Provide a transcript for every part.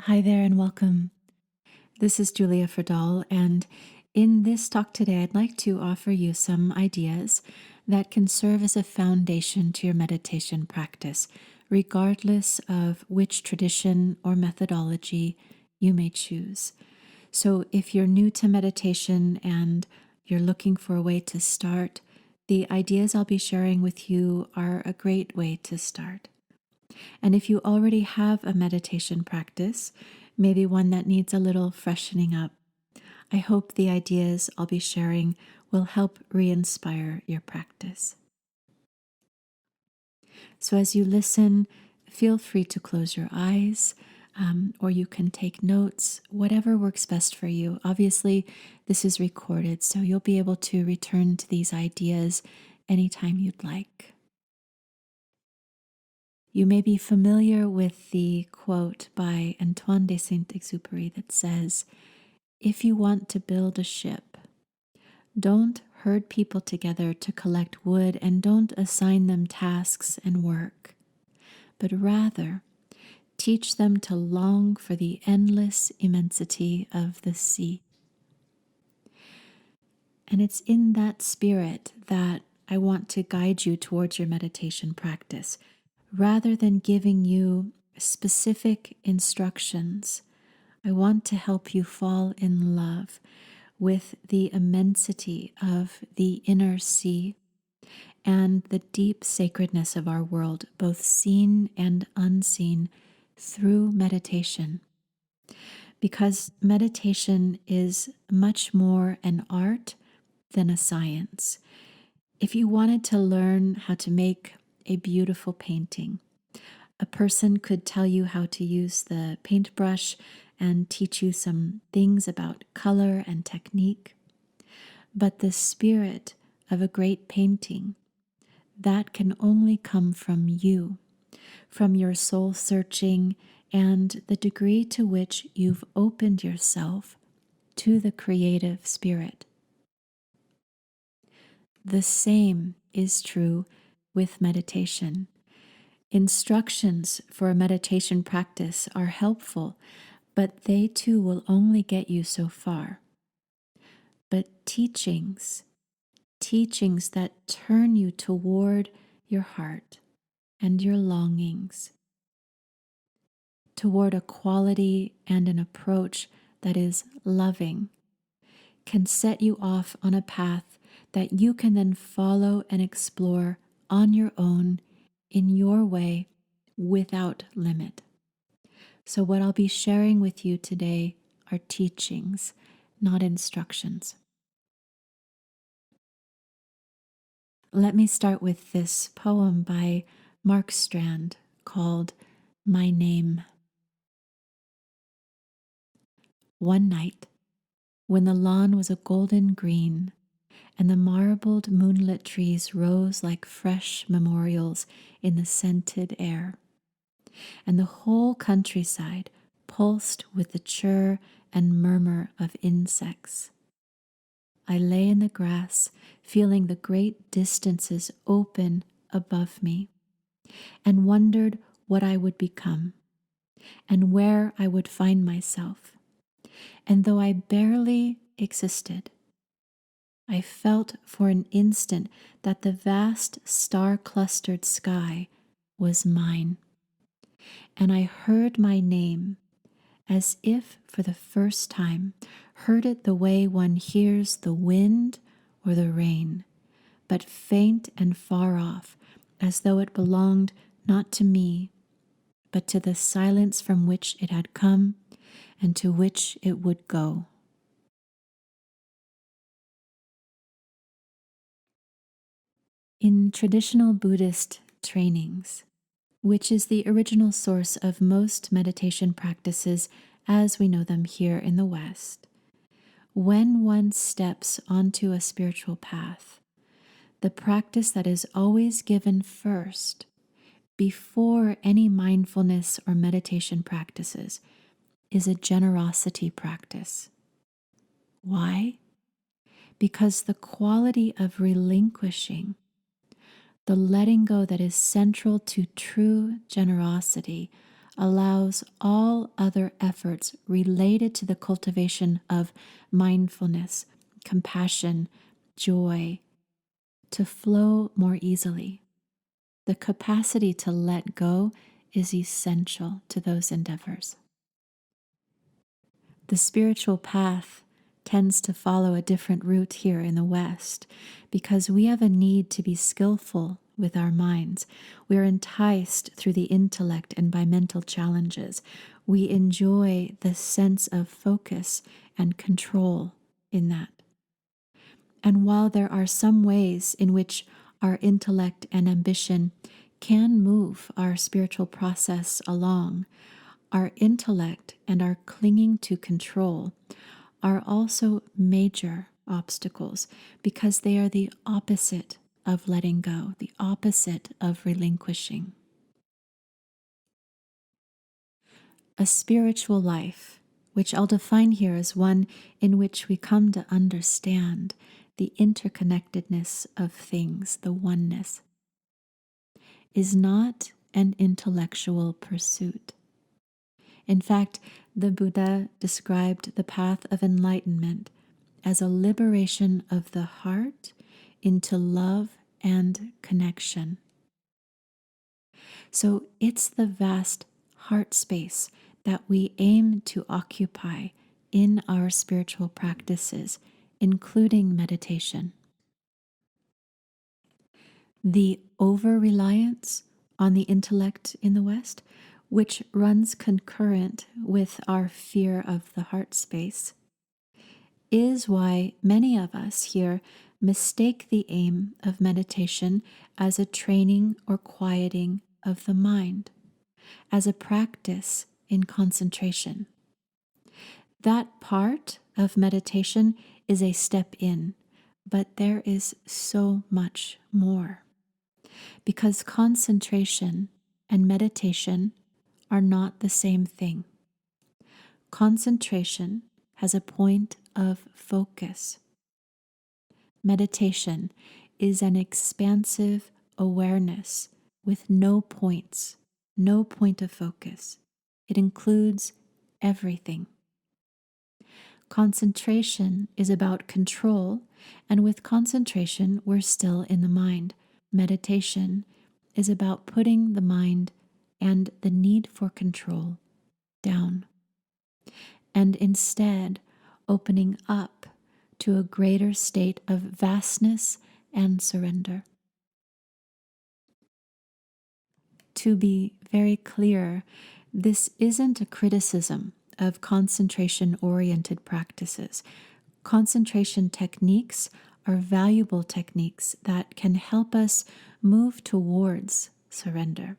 Hi there and welcome. This is Julia Frodahl, and in this talk today, I'd like to offer you some ideas that can serve as a foundation to your meditation practice, regardless of which tradition or methodology you may choose. So, if you're new to meditation and you're looking for a way to start, the ideas I'll be sharing with you are a great way to start. And if you already have a meditation practice, maybe one that needs a little freshening up, I hope the ideas I'll be sharing will help re-inspire your practice. So as you listen, feel free to close your eyes, or you can take notes, whatever works best for you. Obviously, this is recorded, so you'll be able to return to these ideas anytime you'd like. You may be familiar with the quote by Antoine de Saint-Exupéry that says, "If you want to build a ship, don't herd people together to collect wood and don't assign them tasks and work, but rather teach them to long for the endless immensity of the sea." And it's in that spirit that I want to guide you towards your meditation practice. Rather than giving you specific instructions, I want to help you fall in love with the immensity of the inner sea and the deep sacredness of our world, both seen and unseen, through meditation. Because meditation is much more an art than a science. If you wanted to learn how to make a beautiful painting, a person could tell you how to use the paintbrush and teach you some things about color and technique. But the spirit of a great painting, that can only come from you, from your soul searching and the degree to which you've opened yourself to the creative spirit. The same is true with meditation. Instructions for a meditation practice are helpful, but they too will only get you so far. But teachings that turn you toward your heart and your longings, toward a quality and an approach that is loving, can set you off on a path that you can then follow and explore on your own, in your way, without limit. So what I'll be sharing with you today are teachings, not instructions. Let me start with this poem by Mark Strand called My Name. One night, when the lawn was a golden green, and the marbled moonlit trees rose like fresh memorials in the scented air, and the whole countryside pulsed with the chirr and murmur of insects, I lay in the grass, feeling the great distances open above me, and wondered what I would become, and where I would find myself. And though I barely existed, I felt for an instant that the vast star-clustered sky was mine, and I heard my name as if for the first time, heard it the way one hears the wind or the rain, but faint and far off, as though it belonged not to me, but to the silence from which it had come and to which it would go. In traditional Buddhist trainings, which is the original source of most meditation practices as we know them here in the West, when one steps onto a spiritual path, the practice that is always given first, before any mindfulness or meditation practices, is a generosity practice. Why? Because the quality of relinquishing, the letting go that is central to true generosity, allows all other efforts related to the cultivation of mindfulness, compassion, joy to flow more easily. The capacity to let go is essential to those endeavors. The spiritual path tends to follow a different route here in the West because we have a need to be skillful with our minds. We are enticed through the intellect and by mental challenges. We enjoy the sense of focus and control in that. And while there are some ways in which our intellect and ambition can move our spiritual process along, our intellect and our clinging to control are also major obstacles because they are the opposite of letting go, the opposite of relinquishing. A spiritual life, which I'll define here as one in which we come to understand the interconnectedness of things, the oneness, is not an intellectual pursuit. In fact, the Buddha described the path of enlightenment as a liberation of the heart into love and connection. So it's the vast heart space that we aim to occupy in our spiritual practices, including meditation. The over-reliance on the intellect in the West, which runs concurrent with our fear of the heart space, is why many of us here mistake the aim of meditation as a training or quieting of the mind, as a practice in concentration. That part of meditation is a step in, but there is so much more. Because concentration and meditation are not the same thing. Concentration has a point of focus. Meditation is an expansive awareness with no points, no point of focus. It includes everything. Concentration is about control, and with concentration, we're still in the mind. Meditation is about putting the mind and the need for control down, and instead opening up to a greater state of vastness and surrender. To be very clear, this isn't a criticism of concentration-oriented practices. Concentration techniques are valuable techniques that can help us move towards surrender.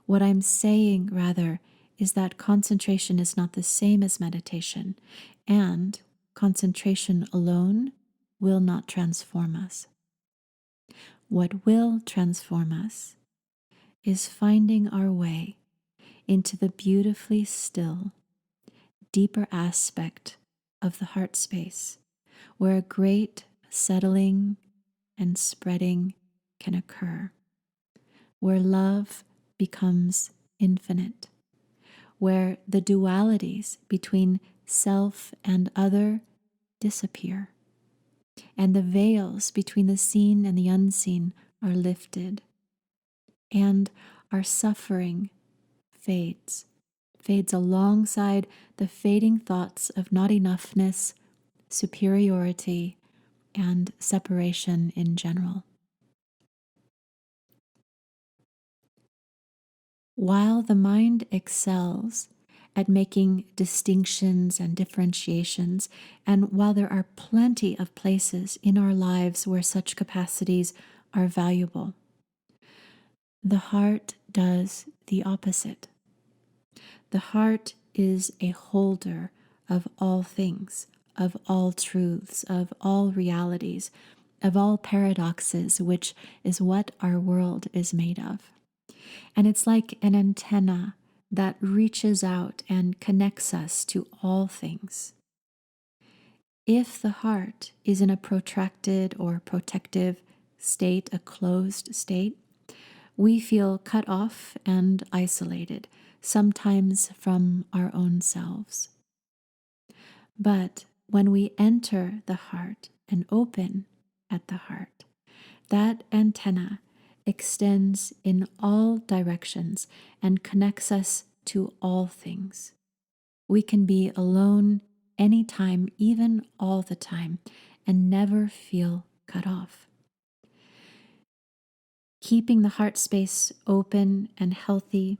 What I'm saying, rather, is that concentration is not the same as meditation, and concentration alone will not transform us. What will transform us is finding our way into the beautifully still, deeper aspect of the heart space, where a great settling and spreading can occur, where love becomes infinite, where the dualities between self and other disappear, and the veils between the seen and the unseen are lifted, and our suffering fades alongside the fading thoughts of not enoughness, superiority, and separation in general. While the mind excels at making distinctions and differentiations, and while there are plenty of places in our lives where such capacities are valuable, the heart does the opposite. The heart is a holder of all things, of all truths, of all realities, of all paradoxes, which is what our world is made of. And it's like an antenna that reaches out and connects us to all things. If the heart is in a protracted or protective state, a closed state, we feel cut off and isolated, sometimes from our own selves. But when we enter the heart and open at the heart, that antenna extends in all directions and connects us to all things. We can be alone anytime, even all the time, and never feel cut off. Keeping the heart space open and healthy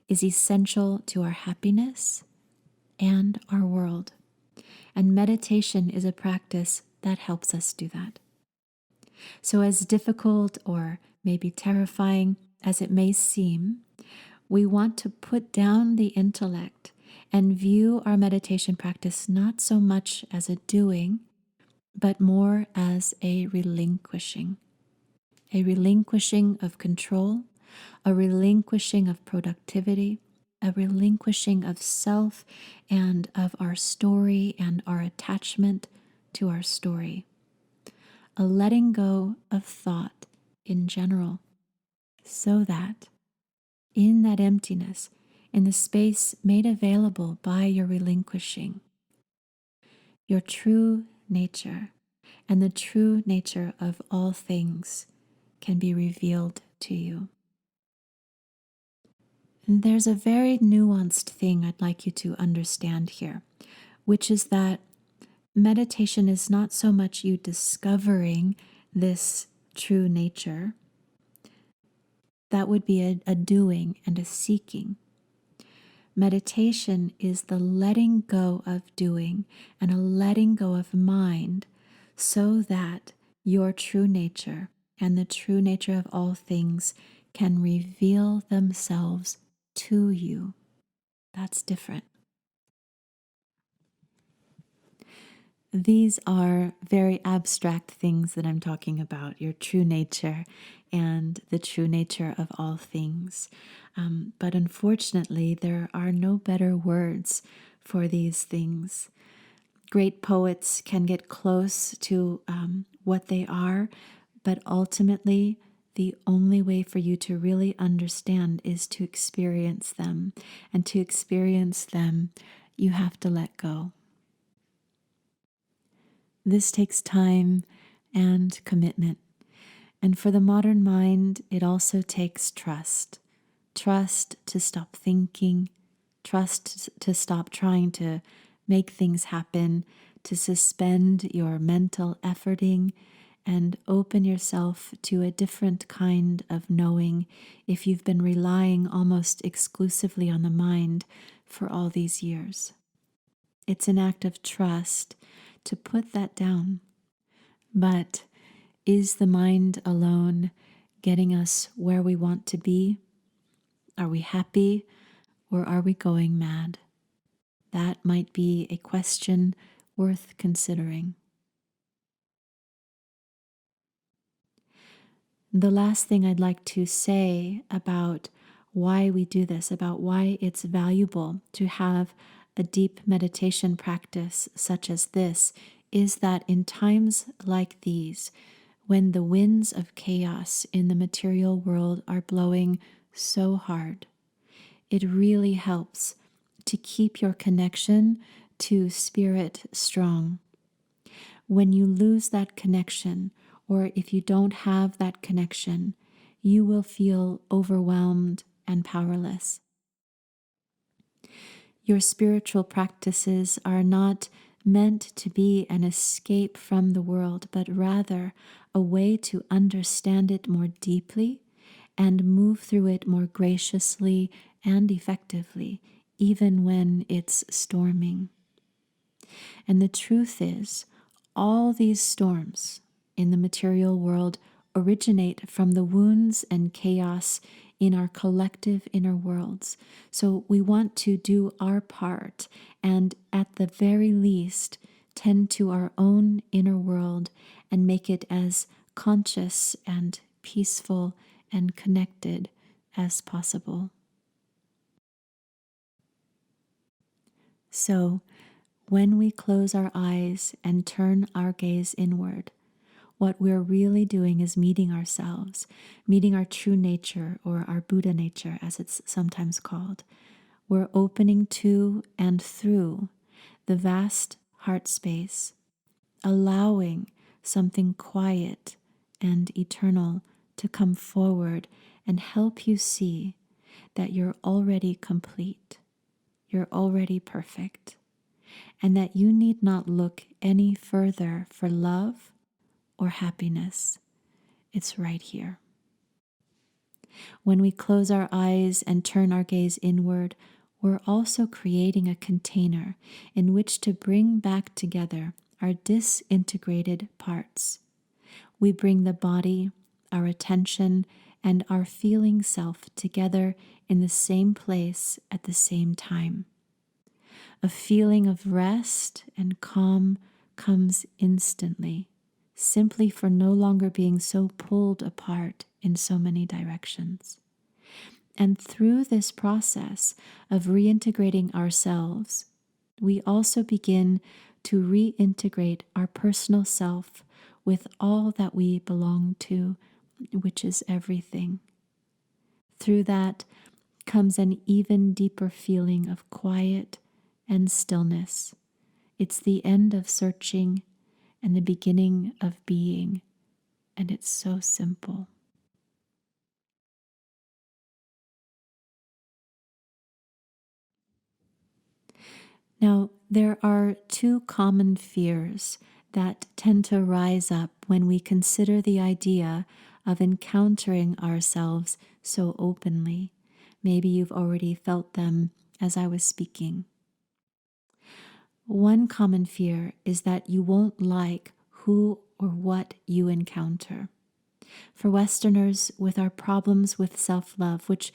is essential to our happiness and our world. And meditation is a practice that helps us do that. So, as difficult or maybe terrifying as it may seem, we want to put down the intellect and view our meditation practice not so much as a doing, but more as a relinquishing of control, a relinquishing of productivity, a relinquishing of self and of our story and our attachment to our story, a letting go of thought in general, so that in that emptiness, in the space made available by your relinquishing, your true nature and the true nature of all things can be revealed to you. And there's a very nuanced thing I'd like you to understand here, which is that meditation is not so much you discovering this true nature. That would be a doing and a seeking. Meditation is the letting go of doing and a letting go of mind so that your true nature and the true nature of all things can reveal themselves to you. That's different. These are very abstract things that I'm talking about, your true nature and the true nature of all things. But unfortunately, there are no better words for these things. Great poets can get close to what they are, but ultimately, the only way for you to really understand is to experience them. And to experience them, you have to let go. This takes time and commitment. And for the modern mind, it also takes trust. Trust to stop thinking, trust to stop trying to make things happen, to suspend your mental efforting and open yourself to a different kind of knowing if you've been relying almost exclusively on the mind for all these years. It's an act of trust to put that down. But is the mind alone getting us where we want to be? Are we happy or are we going mad? That might be a question worth considering. The last thing I'd like to say about why we do this, about why it's valuable to have a deep meditation practice such as this, is that in times like these, when the winds of chaos in the material world are blowing so hard, it really helps to keep your connection to spirit strong. When you lose that connection, or if you don't have that connection, you will feel overwhelmed and powerless. Your spiritual practices are not meant to be an escape from the world, but rather a way to understand it more deeply and move through it more graciously and effectively, even when it's storming. And the truth is, all these storms in the material world originate from the wounds and chaos in our collective inner worlds. So we want to do our part and, at the very least, tend to our own inner world and make it as conscious and peaceful and connected as possible. So, when we close our eyes and turn our gaze inward, what we're really doing is meeting ourselves, meeting our true nature or our Buddha nature, as it's sometimes called. we're opening to and through the vast heart space, allowing something quiet and eternal to come forward and help you see that you're already complete, you're already perfect, and that you need not look any further for love or happiness. It's right here. When we close our eyes and turn our gaze inward, we're also creating a container in which to bring back together our disintegrated parts. We bring the body, our attention, and our feeling self together in the same place at the same time. A feeling of rest and calm comes instantly, simply for no longer being so pulled apart in so many directions. And through this process of reintegrating ourselves, we also begin to reintegrate our personal self with all that we belong to, which is everything. Through that comes an even deeper feeling of quiet and stillness. It's the end of searching and the beginning of being, and it's so simple. Now, there are two common fears that tend to rise up when we consider the idea of encountering ourselves so openly. Maybe you've already felt them as I was speaking. One common fear is that you won't like who or what you encounter. For Westerners, with our problems with self-love, which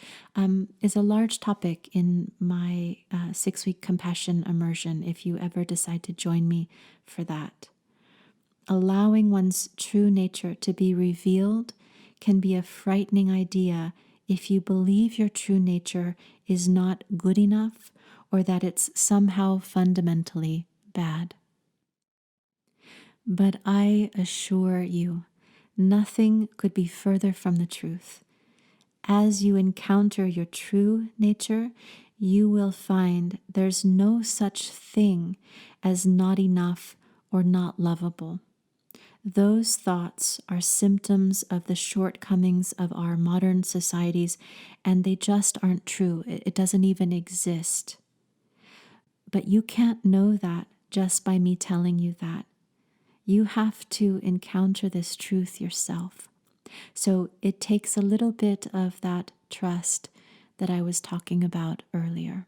is a large topic in my 6-week compassion immersion, if you ever decide to join me for that. Allowing one's true nature to be revealed can be a frightening idea if you believe your true nature is not good enough or that it's somehow fundamentally bad. But I assure you, nothing could be further from the truth. As you encounter your true nature, you will find there's no such thing as not enough or not lovable. Those thoughts are symptoms of the shortcomings of our modern societies, and they just aren't true. It doesn't even exist. But you can't know that just by me telling you that. You have to encounter this truth yourself. So it takes a little bit of that trust that I was talking about earlier.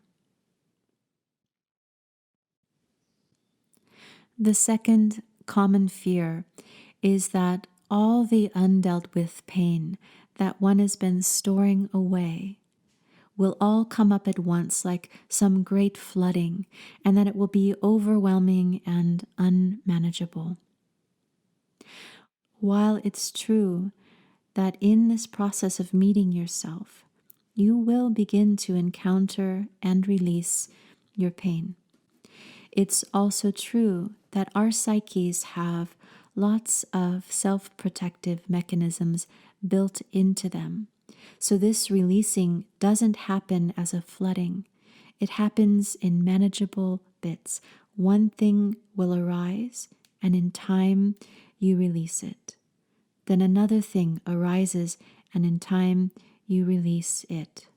The second common fear is that all the undealt with pain that one has been storing away will all come up at once like some great flooding, and that it will be overwhelming and unmanageable. While it's true that in this process of meeting yourself, you will begin to encounter and release your pain. It's also true that our psyches have lots of self-protective mechanisms built into them. So this releasing doesn't happen as a flooding. It happens in manageable bits. One thing will arise, and in time you release it. Then another thing arises, and in time you release it.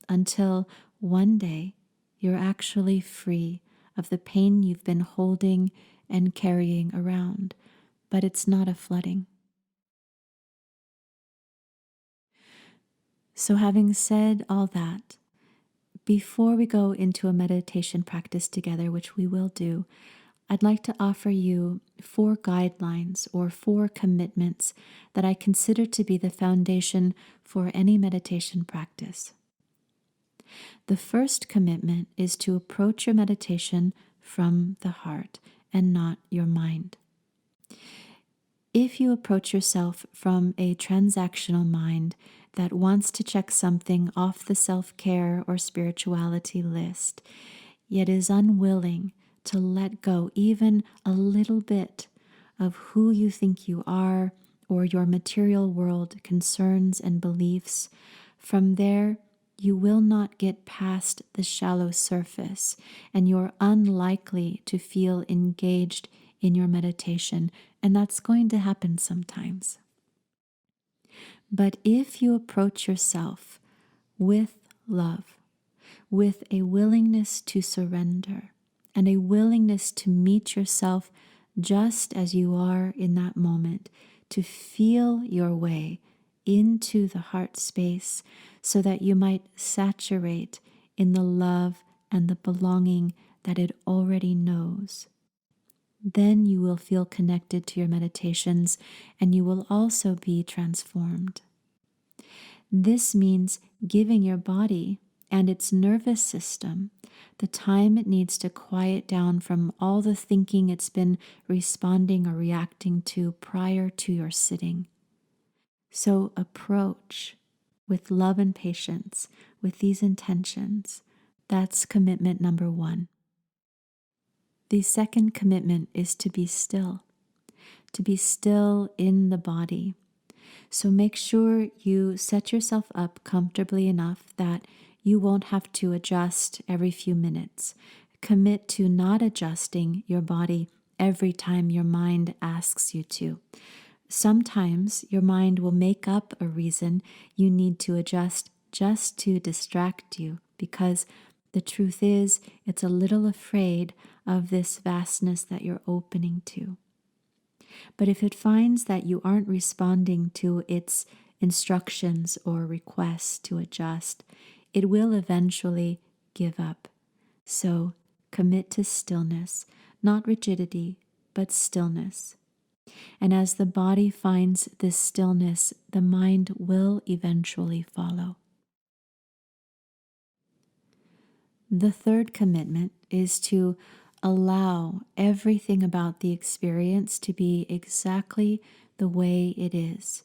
Until one day you're actually free of the pain you've been holding and carrying around. But it's not a flooding. So having said all that, before we go into a meditation practice together, which we will do, I'd like to offer you 4 guidelines or 4 commitments that I consider to be the foundation for any meditation practice. The first commitment is to approach your meditation from the heart and not your mind. If you approach yourself from a transactional mind that wants to check something off the self-care or spirituality list, yet is unwilling to let go even a little bit of who you think you are or your material world concerns and beliefs, from there you will not get past the shallow surface, and you're unlikely to feel engaged in your meditation, and that's going to happen sometimes. But if you approach yourself with love, with a willingness to surrender, and a willingness to meet yourself just as you are in that moment, to feel your way into the heart space so that you might saturate in the love and the belonging that it already knows. Then you will feel connected to your meditations, and you will also be transformed. This means giving your body and its nervous system the time it needs to quiet down from all the thinking it's been responding or reacting to prior to your sitting. So approach with love and patience with these intentions. That's commitment number 1. The second commitment is to be still in the body. So make sure you set yourself up comfortably enough that you won't have to adjust every few minutes. Commit to not adjusting your body every time your mind asks you to. Sometimes your mind will make up a reason you need to adjust just to distract you, because the truth is it's a little afraid of this vastness that you're opening to. But if it finds that you aren't responding to its instructions or requests to adjust, it will eventually give up. So commit to stillness, not rigidity, but stillness. And as the body finds this stillness, the mind will eventually follow. The third commitment is to allow everything about the experience to be exactly the way it is.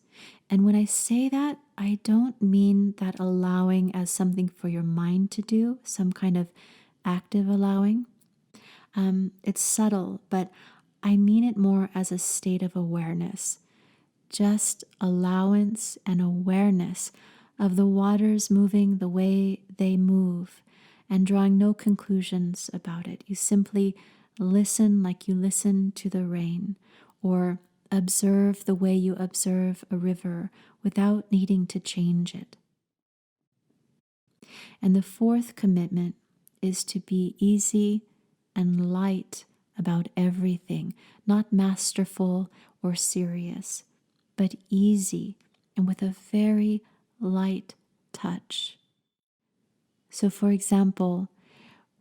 And when I say that, I don't mean that allowing as something for your mind to do, some kind of active allowing. It's subtle, but I mean it more as a state of awareness. Just allowance and awareness of the waters moving the way they move, and drawing no conclusions about it. You simply listen like you listen to the rain, or observe the way you observe a river without needing to change it. And the fourth commitment is to be easy and light about everything, not masterful or serious, but easy and with a very light touch. So, for example,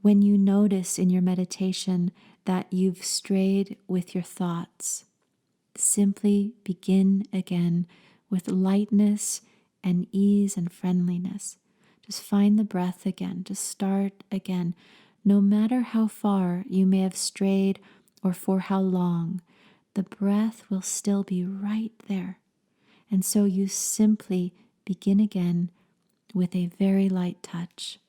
when you notice in your meditation that you've strayed with your thoughts, simply begin again with lightness and ease and friendliness. Just find the breath again. Just start again. No matter how far you may have strayed or for how long, the breath will still be right there. And so you simply begin again with a very light touch.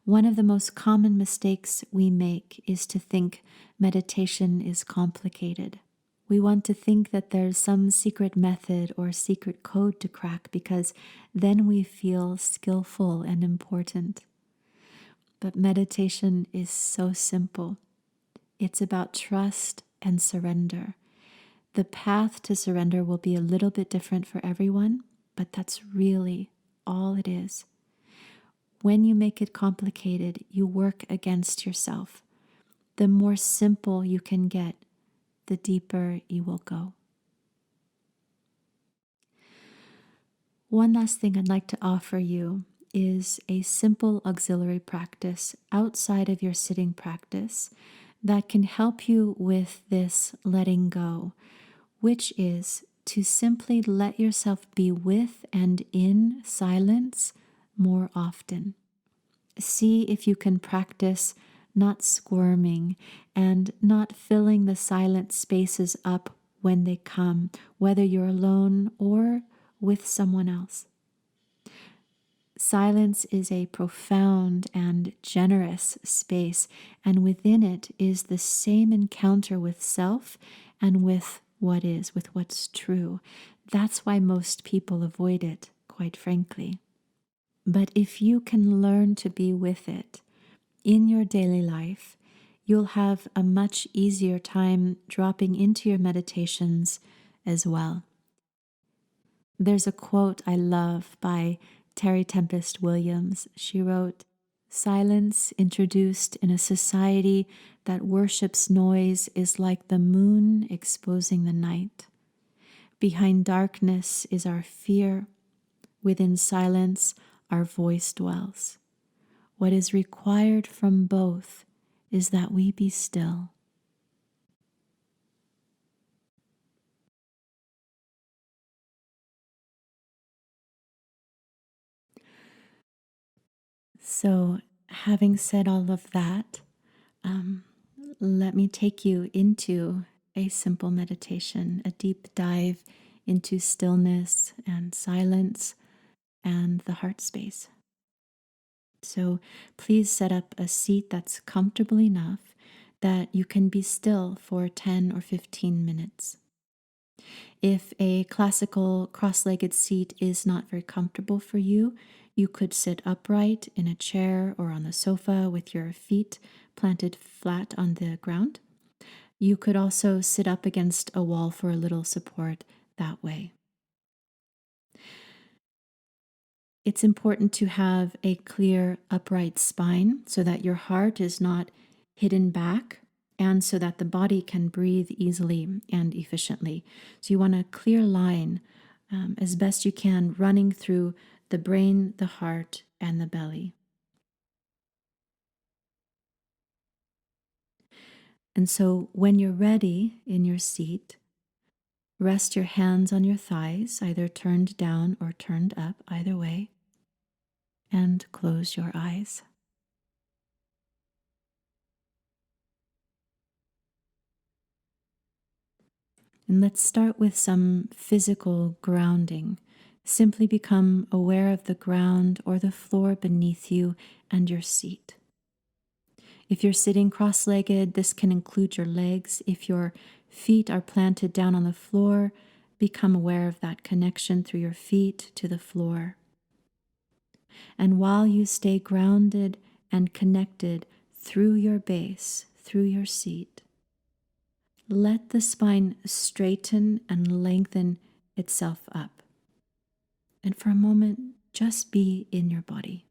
One of the most common mistakes we make is to think meditation is complicated. We want to think that there's some secret method or secret code to crack, because then we feel skillful and important. But meditation is so simple. It's about trust and surrender. The path to surrender will be a little bit different for everyone, but that's really all it is. When you make it complicated, you work against yourself. The more simple you can get, the deeper you will go. One last thing I'd like to offer you is a simple auxiliary practice outside of your sitting practice that can help you with this letting go, which is to simply let yourself be with and in silence more often. See if you can practice not squirming and not filling the silent spaces up when they come, whether you're alone or with someone else. Silence is a profound and generous space, and within it is the same encounter with self and with what is, with what's true. That's why most people avoid it, quite frankly. But if you can learn to be with it in your daily life, you'll have a much easier time dropping into your meditations as well. There's a quote I love by Terry Tempest Williams. She wrote, "Silence introduced in a society that worships noise is like the moon exposing the night. Behind darkness is our fear. Within silence, our voice dwells. What is required from both is that we be still." So, having said all of that, um, let me take you into a simple meditation, a deep dive into stillness and silence and the heart space. So please set up a seat that's comfortable enough that you can be still for 10 or 15 minutes. If a classical cross-legged seat is not very comfortable for you, you could sit upright in a chair or on the sofa with your feet planted flat on the ground. You could also sit up against a wall for a little support that way. It's important to have a clear, upright spine so that your heart is not hidden back and so that the body can breathe easily and efficiently. So you want a clear line as best you can running through the brain, the heart, and the belly. And so when you're ready in your seat, rest your hands on your thighs, either turned down or turned up, either way, and close your eyes. And let's start with some physical grounding. Simply become aware of the ground or the floor beneath you and your seat. If you're sitting cross-legged, this can include your legs. If your feet are planted down on the floor, become aware of that connection through your feet to the floor. And while you stay grounded and connected through your base, through your seat, let the spine straighten and lengthen itself up. And for a moment, just be in your body.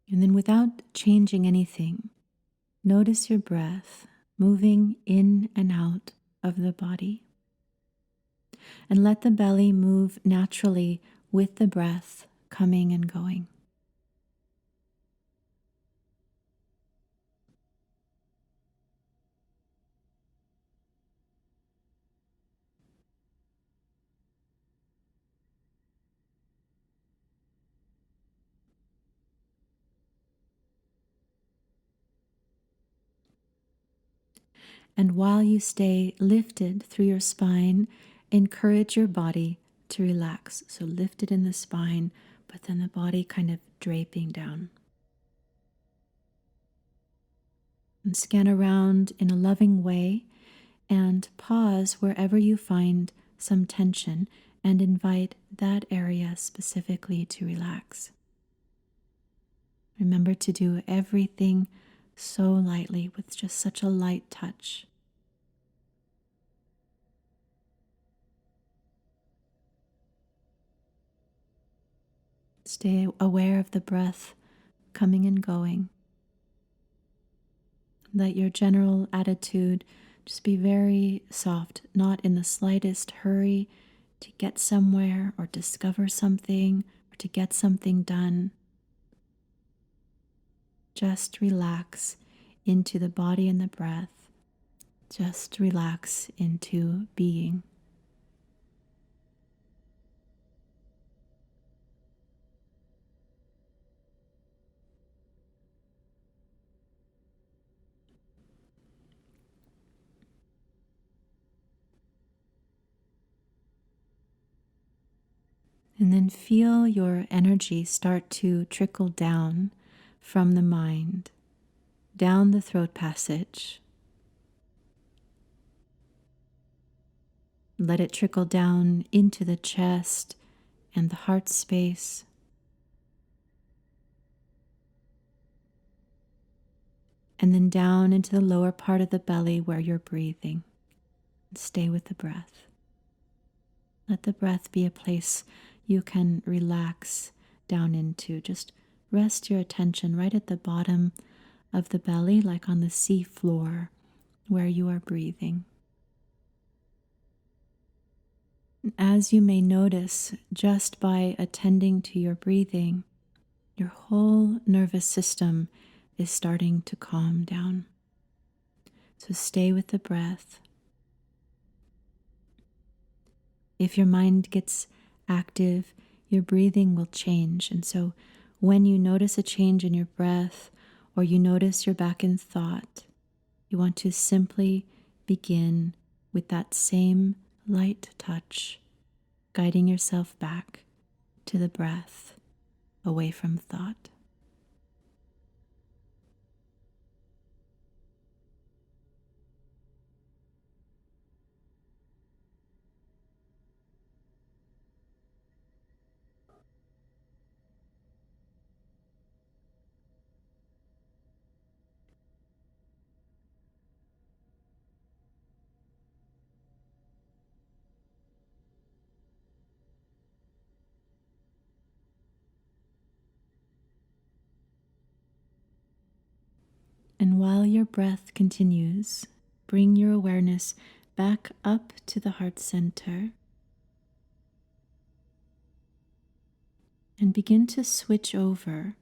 And then without changing anything, notice your breath moving in and out of the body. And let the belly move naturally with the breath coming and going. And while you stay lifted through your spine, encourage your body to relax. So lifted in the spine, but then the body kind of draping down. And scan around in a loving way and pause wherever you find some tension and invite that area specifically to relax. Remember to do everything so lightly with just such a light touch. Stay aware of the breath coming and going. Let your general attitude just be very soft, not in the slightest hurry to get somewhere or discover something or to get something done. Just relax into the body and the breath. Just relax into being. And then feel your energy start to trickle down from the mind, down the throat passage, Let it trickle down into the chest and the heart space. And then down into the lower part of the belly where you're breathing. Stay with the breath. Let the breath be a place you can relax down into. Just rest your attention right at the bottom of the belly, like on the sea floor where you are breathing. As you may notice, just by attending to your breathing, your whole nervous system is starting to calm down. So stay with the breath. If your mind gets active, your breathing will change. And so when you notice a change in your breath or you notice you're back in thought, you want to simply begin with that same light touch, guiding yourself back to the breath, away from thought. And while your breath continues, bring your awareness back up to the heart center and begin to switch over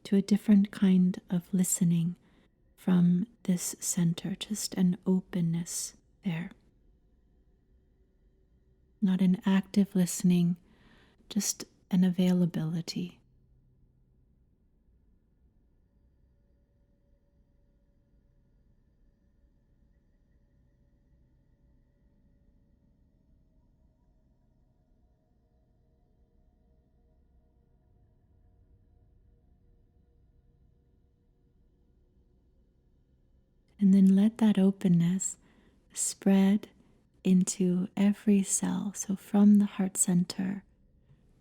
to a different kind of listening from this center, just an openness there. Not an active listening, just an availability. And then let that openness spread into every cell. So from the heart center,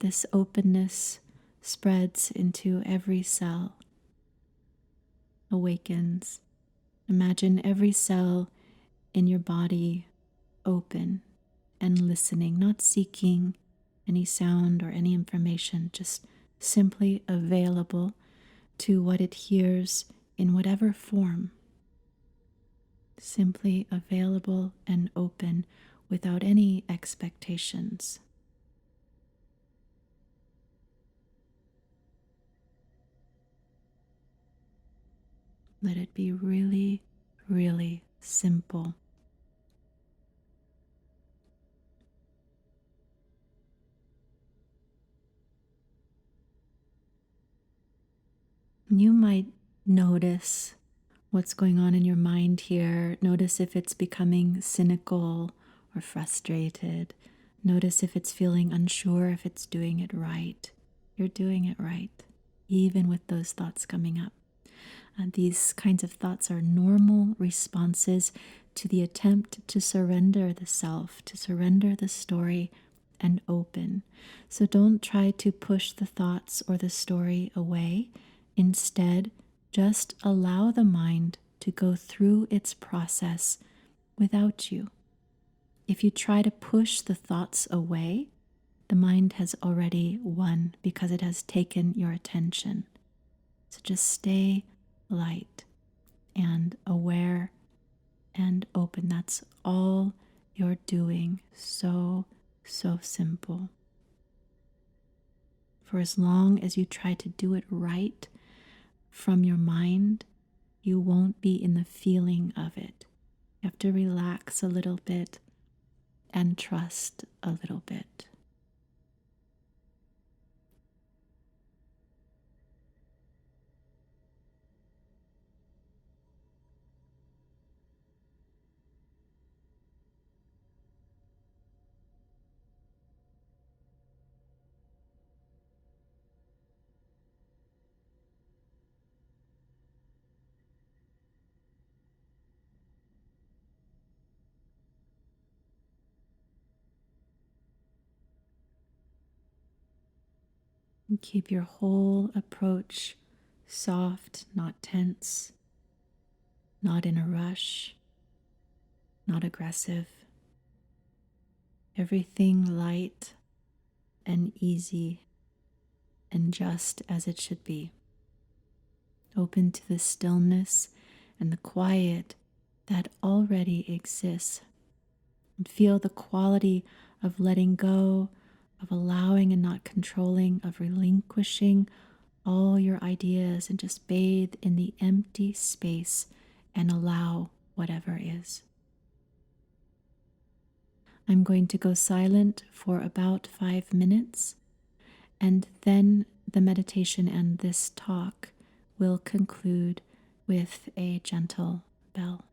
this openness spreads into every cell, awakens. Imagine every cell in your body open and listening, not seeking any sound or any information, just simply available to what it hears in whatever form. Simply available and open without any expectations. Let it be really, really simple. You might notice what's going on in your mind here. Notice if it's becoming cynical or frustrated. Notice if it's feeling unsure if it's doing it right. You're doing it right, even with those thoughts coming up. These kinds of thoughts are normal responses to the attempt to surrender the self, to surrender the story and open. So don't try to push the thoughts or the story away. Instead, just allow the mind to go through its process without you. If you try to push the thoughts away, the mind has already won because it has taken your attention. So just stay light and aware and open. That's all you're doing. So simple. For as long as you try to do it right from your mind, you won't be in the feeling of it. You have to relax a little bit and trust a little bit. Keep your whole approach soft, not tense, not in a rush, not aggressive. Everything light and easy and just as it should be. Open to the stillness and the quiet that already exists. And feel the quality of letting go, of allowing and not controlling, of relinquishing all your ideas and just bathe in the empty space and allow whatever is. I'm going to go silent for about 5 minutes, and then the meditation and this talk will conclude with a gentle bell.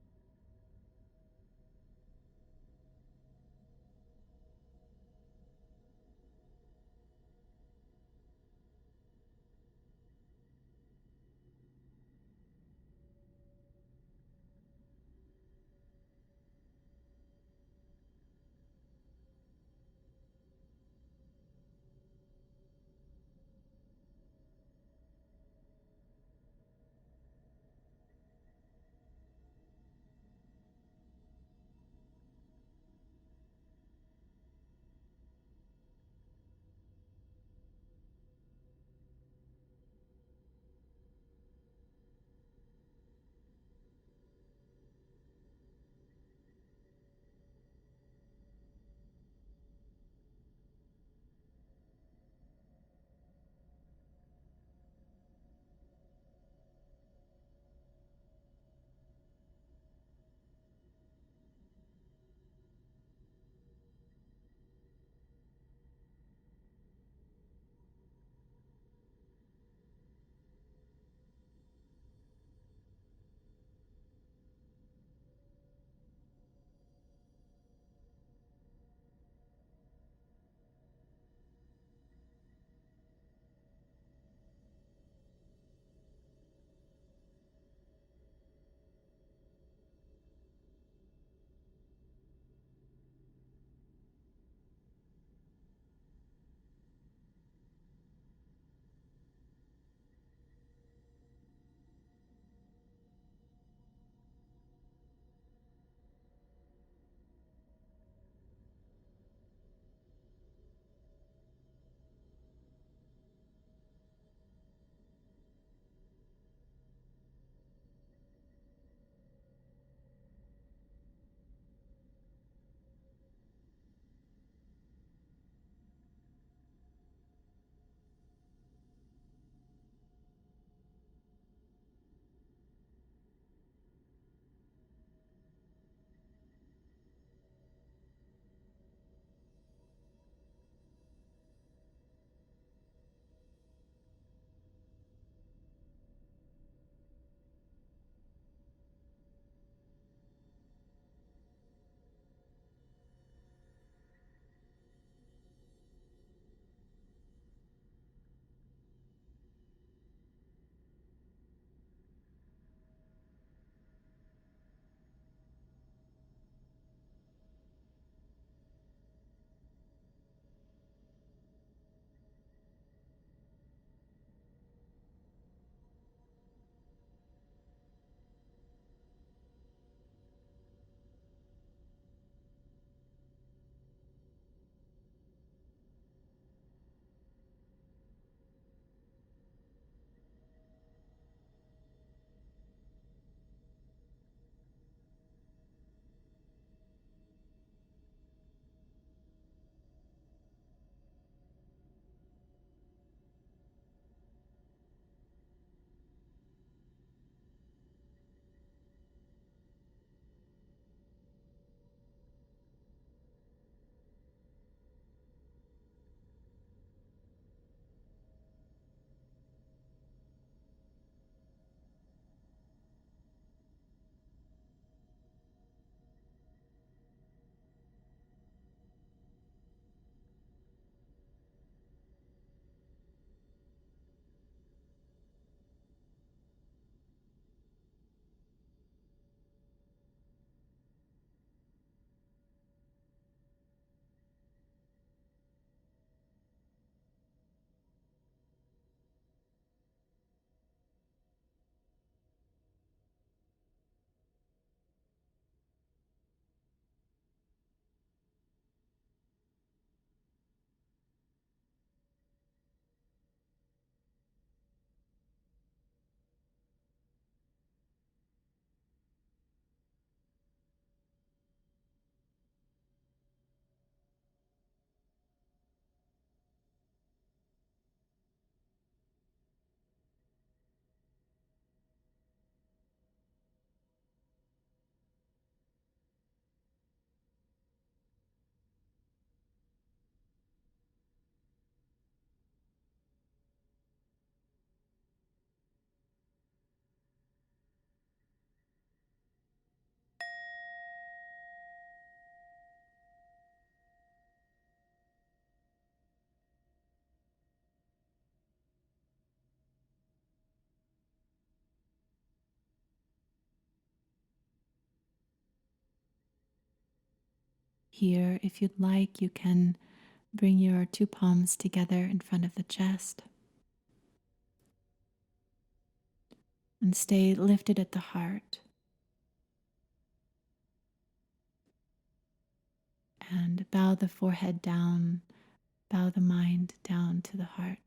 Here, if you'd like, you can bring your two palms together in front of the chest and stay lifted at the heart. And bow the forehead down, bow the mind down to the heart.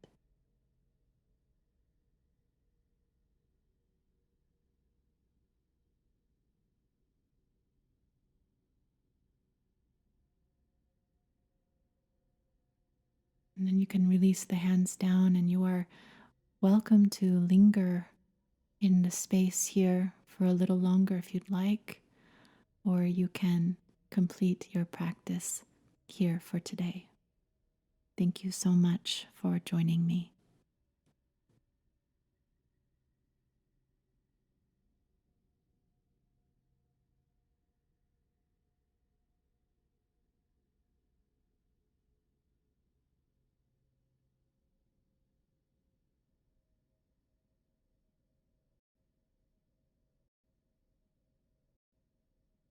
And then you can release the hands down, and you are welcome to linger in the space here for a little longer if you'd like, or you can complete your practice here for today. Thank you so much for joining me.